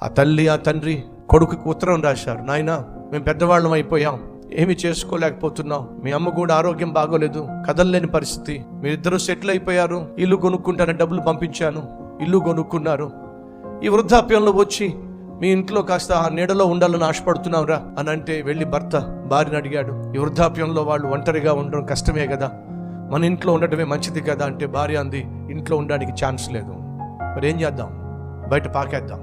ఆ తల్లి ఆ తండ్రి కొడుకుకి ఉత్తరం రాశారు, నాయనా మేము పెద్దవాళ్ళం అయిపోయాం, ఏమి చేసుకోలేకపోతున్నాం, మీ అమ్మ కూడా ఆరోగ్యం బాగోలేదు, కదలలేని పరిస్థితి, మీరిద్దరూ సెటిల్ అయిపోయారు, ఇల్లు కొనుక్కుంటానని డబ్బులు పంపించాను, ఇల్లు కొనుక్కున్నారు, ఈ వృద్ధాప్యంలో వచ్చి మీ ఇంట్లో కాస్త ఆ నీడలో ఉండాలని ఆశపడుతున్నావురా అని అంటే వెళ్ళి భర్త భార్యని అడిగాడు, ఈ వృద్ధాప్యంలో వాళ్ళు ఒంటరిగా ఉండడం కష్టమే కదా, మన ఇంట్లో ఉండటమే మంచిది కదా అంటే భార్య అంది, ఇంట్లో ఉండడానికి ఛాన్స్ లేదు, మరి ఏం చేద్దాం, బయట పాకేద్దాం,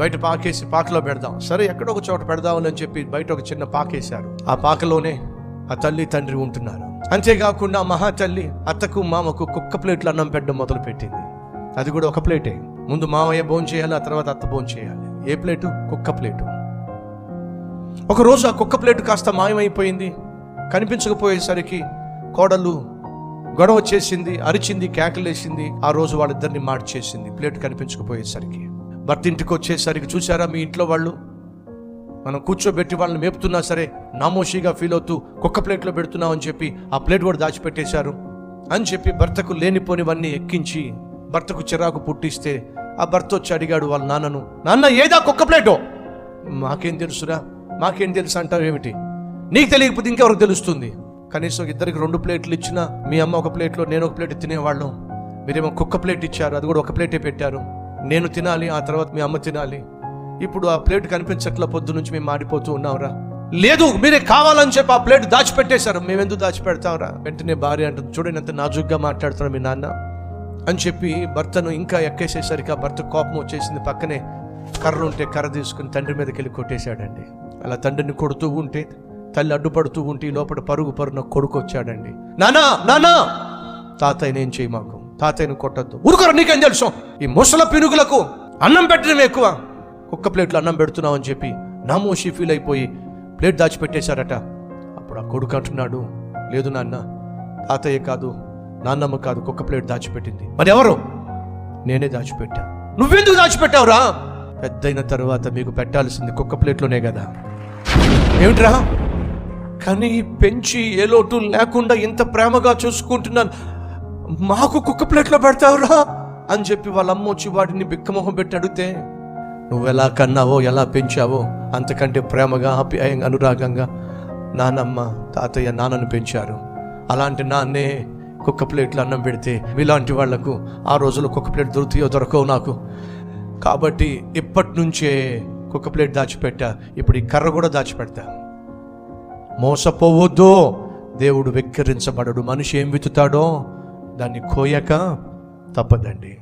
బయట పాకేసి పాకలో పెడదాం, సరే ఎక్కడో ఒక చోట పెడదామని చెప్పి బయట ఒక చిన్న పాకేశారు. ఆ పాకలోనే ఆ తల్లి తండ్రి ఉంటున్నారు. అంతేకాకుండా మహా తల్లి అత్తకు మామకు కుక్క ప్లేట్లు అన్నం పెట్టడం మొదలు పెట్టింది. అది కూడా ఒక ప్లేటే, ముందు మామయ్య భోజనం చేయాలి, ఆ తర్వాత అత్త భోజనం చేయాలి. ఏ ప్లేటు? కుక్క ప్లేటు. ఒకరోజు ఆ కుక్క ప్లేటు కాస్త మాయమైపోయింది. కనిపించకపోయేసరికి కోడలు గొడవ చేసింది, అరిచింది, కేకలేసింది. ఆ రోజు వాళ్ళిద్దరిని మార్చేసింది ప్లేటు కనిపించకపోయేసరికి. భర్త ఇంటికి వచ్చేసరికి, చూసారా మీ ఇంట్లో వాళ్ళు మనం కూర్చోబెట్టి వాళ్ళని మేపుతున్నా సరే నామోషిగా ఫీల్ అవుతూ కుక్క ప్లేట్లో పెడుతున్నాం అని చెప్పి ఆ ప్లేట్ కూడా దాచిపెట్టేశారు అని చెప్పి భర్తకు లేనిపోనివన్నీ ఎక్కించి భర్తకు చిరాకు పుట్టిస్తే ఆ భర్త వచ్చి అడిగాడు వాళ్ళ నాన్నను, నాన్న ఏదా కుక్క ప్లేటో? మాకేం తెలుసురా, మాకేం తెలుసు అంటావు ఏమిటి, నీకు తెలియకపోతే ఇంకెవరికి తెలుస్తుంది, కనీసం ఇద్దరికి 2 ప్లేట్లు ఇచ్చినా మీ అమ్మ ఒక ప్లేట్లో నేను ఒక ప్లేట్ తినేవాళ్ళం, మీరేమో కుక్క ప్లేట్ ఇచ్చారు, అది కూడా ఒక ప్లేటే పెట్టారు, నేను తినాలి ఆ తర్వాత మీ అమ్మ తినాలి, ఇప్పుడు ఆ ప్లేట్ కనిపించట్ల, పొద్దు నుంచి మేము మాడిపోతూ ఉన్నావురా, లేదు మీరే కావాలని చెప్పి ఆ ప్లేట్ దాచిపెట్టేశారు, మేమెందుకు దాచిపెడతావురా? వెంటనే భార్య అంటుంది, చూడండి ఎంత నాజుగ్గా మాట్లాడుతున్నా మీ నాన్న అని చెప్పి భర్తను ఇంకా ఎక్కేసేసరికి ఆ భర్త కోపం వచ్చేసింది. పక్కనే కర్ర ఉంటే కర్ర తీసుకుని తండ్రి మీదకి వెళ్ళి కొట్టేశాడండి. అలా తండ్రిని కొడుతూ ఉంటే తల్లి అడ్డుపడుతూ ఉంటే లోపల పరుగున కొడుకు వచ్చాడండి. నానా నానా, తాతయ్యని ఏం చేయి, మాకు తాతయ్యను కొట్టద్దు, ఊరుకోరు, నీకేం తెలుసు, ఈ ముసల పినుగులకు అన్నం పెట్టడం ఎక్కువ, కుక్క ప్లేట్లో అన్నం పెడుతున్నావు అని చెప్పి నామోషి ఫీల్ అయిపోయి ప్లేట్ దాచిపెట్టేశారట. అప్పుడు ఆ కొడుకు అంటున్నాడు, లేదు నాన్న, తాతయ్య కాదు, నాన్నమ్మ కాదు, కుక్క ప్లేట్ దాచిపెట్టింది. మరి ఎవరు? నేనే దాచిపెట్టా. నువ్వెందుకు దాచిపెట్టావురా? పెద్దయిన తర్వాత మీకు పెట్టాల్సింది కుక్క ప్లేట్లోనే కదా. ఏమిట్రా, కానీ పెంచి ఏ లోటు లేకుండా ఇంత ప్రేమగా చూసుకుంటున్నాను, మాకు కుక్క ప్లేట్లో పెడతావురా అని చెప్పి వాళ్ళ అమ్మ వచ్చి వాటిని బిక్కమొహం పెట్టి అడిగితే, నువ్వు ఎలా కన్నావో ఎలా పెంచావో అంతకంటే ప్రేమగా ఆప్యాయంగా అనురాగంగా నాన్నమ్మ తాతయ్య నాన్నను పెంచారు, అలాంటి నాన్నే కుక్క ప్లేట్లు అన్నం పెడితే మీలాంటి వాళ్లకు ఆ రోజుల్లో కుక్క ప్లేట్ దొరుకుతాయో దొరకవు నాకు, కాబట్టి ఇప్పటి నుంచే కుక్క ప్లేట్ దాచిపెట్టా, ఇప్పుడు ఈ కర్ర కూడా దాచిపెడతా. మోసపోవద్దు, దేవుడు వెక్కిరించబడడు, మనిషి ఏం విత్తుతాడో దాన్ని కోయక తప్పదండి.